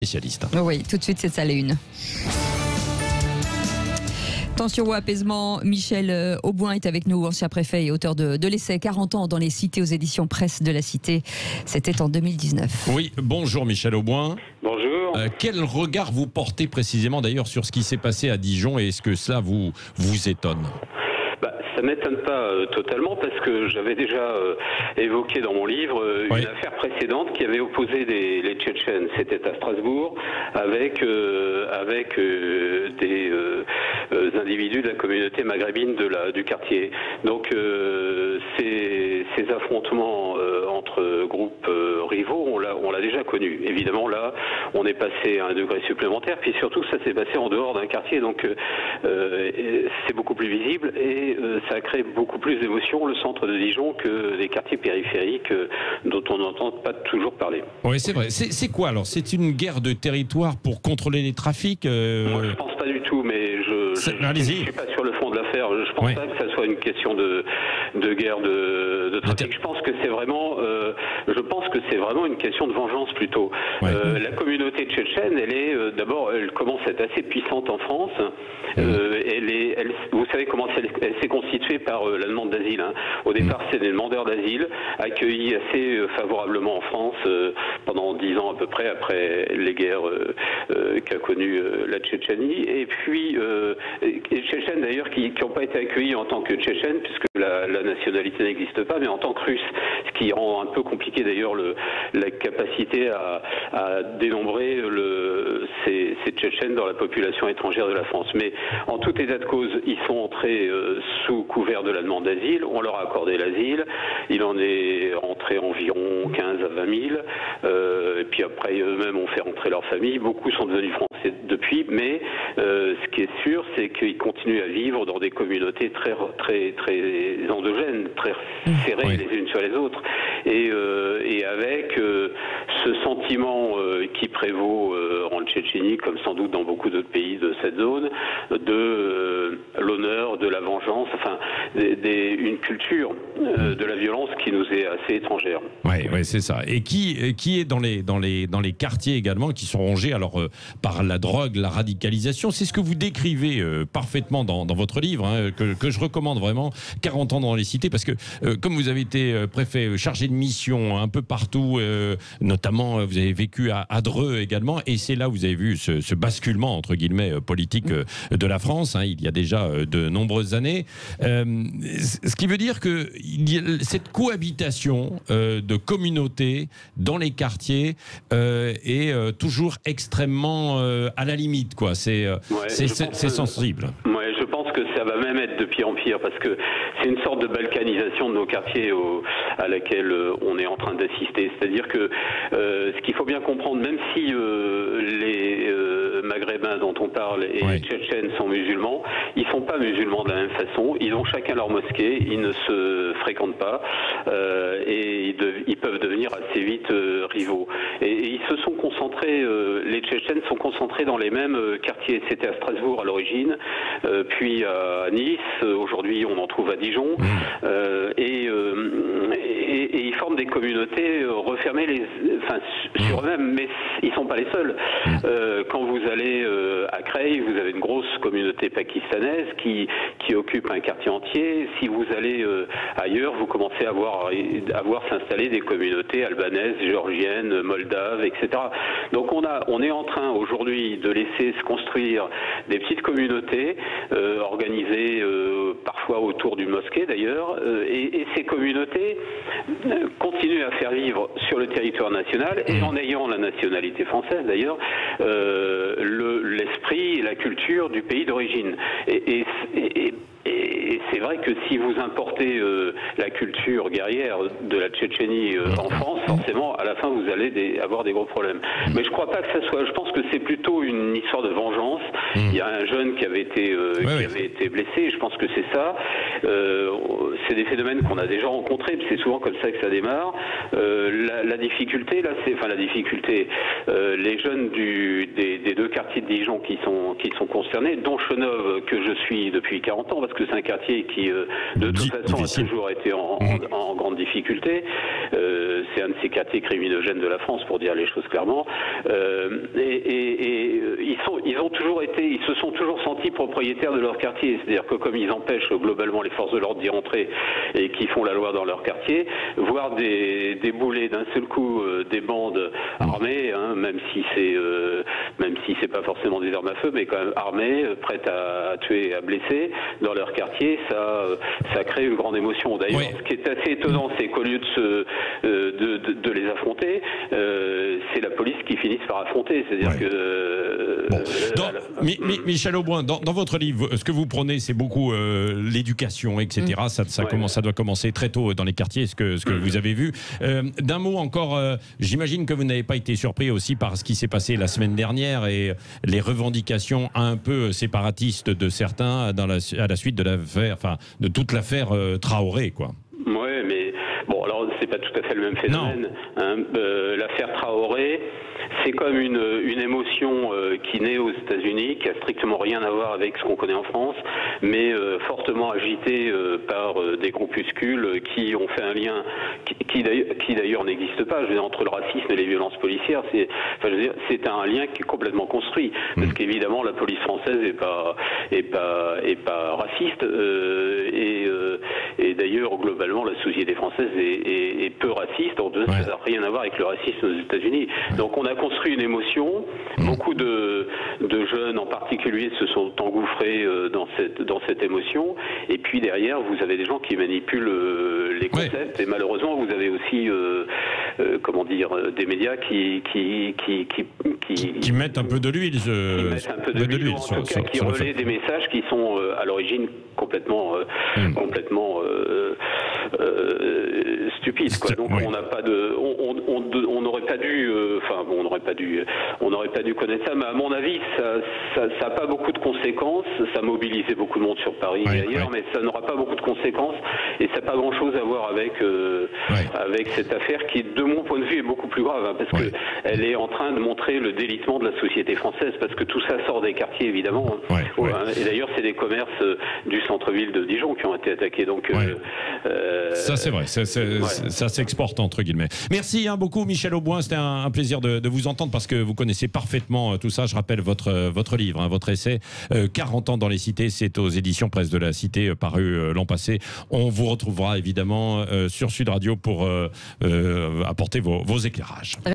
Spécialiste. Oui, tout de suite, c'est ça les une. Tension ou apaisement, Michel Auboin est avec nous, ancien préfet et auteur de l'essai 40 ans dans les cités aux éditions Presse de la Cité. C'était en 2019. Oui, bonjour Michel Auboin. Bonjour. Quel regard vous portez précisément d'ailleurs sur ce qui s'est passé à Dijon et est-ce que cela vous étonne ? Ça ne m'étonne pas totalement parce que j'avais déjà évoqué dans mon livre une affaire précédente qui avait opposé les Tchétchènes. C'était à Strasbourg avec des individus de la communauté maghrébine du quartier. Donc ces affrontements entre groupes rivaux, on l'a déjà connu. Évidemment là, on est passé à un degré supplémentaire. Puis surtout, ça s'est passé en dehors d'un quartier, donc c'est beaucoup plus visible et ça a créé beaucoup plus d'émotions, le centre de Dijon, que les quartiers périphériques dont on n'entend pas toujours parler. Oui, c'est vrai. C'est quoi alors ? C'est une guerre de territoire pour contrôler les trafics Moi, je pense pas du tout, mais je suis pas sur le fond de l'affaire. Je pense pas que ça soit une question de guerre de trafic. Je pense que c'est vraiment une question de vengeance plutôt. La communauté tchétchène, elle commence à être assez puissante en France. Vous savez comment elle s'est constituée par la demande d'asile. Au départ, c'est des demandeurs d'asile accueillis assez favorablement en France pendant 10 ans à peu près après les guerres qu'a connues la Tchétchénie. Et puis, les Tchétchènes d'ailleurs qui n'ont pas été accueillis en tant que Tchétchènes puisque la nationalité n'existe pas, mais en tant que Russes, ce qui rend un peu compliqué d'ailleurs la capacité à dénombrer ces Tchétchènes dans la population étrangère de la France. Mais en tout état de cause, ils sont entrés sous couvert de la demande d'asile, on leur a accordé l'asile, il en est rentré environ 15 à 20 000, et puis après eux-mêmes ont fait rentrer leur famille, beaucoup sont devenus français depuis, mais ce qui est sûr, c'est qu'ils continuent à vivre dans des communautés très, très, très endogènes, très serrées les unes sur les autres, et avec ce sentiment qui prévaut en Tchétchénie, comme sans doute dans beaucoup d'autres pays de cette zone, de l'honneur, de la vengeance, enfin une culture de la violence qui nous est assez étrangère. Oui, c'est ça. Et qui est dans les quartiers également qui sont rongés alors par la drogue, la radicalisation. C'est ce que vous décrivez parfaitement dans votre livre, que je recommande vraiment. 40 ans dans les cités, parce que comme vous avez été préfet chargé de mission un peu partout, notamment vous avez vécu à Dreux également, et c'est là où vous avez vu ce basculement entre guillemets politique de la France, il y a déjà de nombreuses années. Ce qui veut dire que cette cohabitation de communautés dans les quartiers est toujours extrêmement à la limite, quoi. C'est sensible. Ouais, je pense que ça va même être de pire en pire parce que c'est une sorte de balkanisation de nos quartiers à laquelle on est en train d'assister. C'est-à-dire que ce qu'il faut bien comprendre, même si les Maghrébins dont on parle et les Tchétchènes sont musulmans, ils ne sont pas musulmans de la même façon. Ils ont chacun leur mosquée, ils ne se fréquentent pas et ils peuvent devenir assez vite rivaux. Et ils se sont concentrés, les Tchétchènes sont concentrés dans les mêmes quartiers. C'était à Strasbourg à l'origine, puis à Nice, aujourd'hui on en trouve à Dijon, et ils forment des communautés refermées sur eux-mêmes, mais ils ne sont pas les seuls. Quand vous allez à Creil, vous avez une grosse communauté pakistanaise qui occupe un quartier entier. Si vous allez ailleurs, vous commencez à voir s'installer des communautés albanaises, géorgiennes, moldaves, etc. Donc on est en train aujourd'hui de laisser se construire des petites communautés organisées parfois autour d'une mosquée d'ailleurs, et ces communautés continuent à faire vivre sur le territoire national et en ayant la nationalité française d'ailleurs l'esprit et la culture du pays d'origine. Et c'est vrai que si vous importez la culture guerrière de la Tchétchénie en France, forcément, à la fin, vous allez avoir des gros problèmes. Mais je crois pas que ça soit... Je pense que c'est plutôt une histoire de vengeance. Il y a un jeune qui avait été blessé, et je pense que c'est ça. C'est des phénomènes qu'on a déjà rencontrés, c'est souvent comme ça que ça démarre. La difficulté, là, c'est... Enfin, la difficulté... les jeunes des deux quartiers de Dijon qui sont concernés, dont Chenôve, que je suis depuis 40 ans, parce que c'est un quartier qui, de toute façon, a toujours été en grande difficulté. c'est un de ces quartiers criminogènes de la France, pour dire les choses clairement. Ils se sont toujours sentis propriétaires de leur quartier. C'est-à-dire que comme ils empêchent globalement les forces de l'ordre d'y rentrer et qui font la loi dans leur quartier, voir débouler d'un seul coup des bandes armées, hein, même si c'est pas forcément des armes à feu, mais quand même armées, prêtes à tuer et à blesser dans leur quartier, ça crée une grande émotion. D'ailleurs, ce qui est assez étonnant, c'est qu'au lieu de les affronter, c'est la police qui finit par affronter. C'est-à-dire que Michel Auboin, dans votre livre, ce que vous prenez, c'est beaucoup l'éducation, etc. Ça doit commencer très tôt dans les quartiers, ce que vous avez vu. D'un mot encore, j'imagine que vous n'avez pas été surpris aussi par ce qui s'est passé la semaine dernière et les revendications un peu séparatistes de certains à la suite de l'affaire, enfin de toute l'affaire Traoré, quoi. Ouais, mais bon, alors c'est pas tout à fait le même phénomène. Hein. L'affaire Traoré, c'est comme une émotion qui naît aux États-Unis, qui a strictement rien à voir avec ce qu'on connaît en France, mais fortement agitée par des groupuscules qui ont fait un lien qui d'ailleurs n'existe pas. Je veux dire, entre le racisme et les violences policières, c'est un lien qui est complètement construit, parce qu'évidemment la police française est pas raciste et d'ailleurs globalement la société française est peu raciste. Ça n'a rien à voir avec le racisme aux États-Unis. Donc on a construit une émotion. Beaucoup de jeunes en particulier se sont engouffrés dans cette émotion. Et puis derrière, vous avez des gens qui manipulent les concepts. Et malheureusement, vous avez aussi des médias qui mettent un peu de l'huile. Qui relaient des messages qui sont à l'origine complètement stupides, quoi. Donc on n'a pas de, on n'aurait pas dû, on n'aurait pas dû connaître ça. Mais à mon avis, ça n'a pas beaucoup de conséquences. Ça mobilisait beaucoup de monde sur Paris et ailleurs, mais ça n'aura pas beaucoup de conséquences et ça n'a pas grand-chose à voir avec cette affaire qui, de mon point de vue, est beaucoup plus grave, hein, parce que elle est en train de montrer le délitement de la société française, parce que tout ça sort des quartiers, évidemment. Et d'ailleurs, c'est des commerces du centre-ville de Dijon qui ont été attaqués. Donc, ça, c'est vrai. Ça s'exporte, entre guillemets. Merci beaucoup, Michel Auboin. C'était un plaisir de vous entendre, parce que vous connaissez parfaitement tout ça. Je rappelle votre livre, votre essai, 40 ans dans les cités. C'est aux éditions Presse de la Cité, paru l'an passé. On vous retrouvera évidemment sur Sud Radio pour apporter vos éclairages.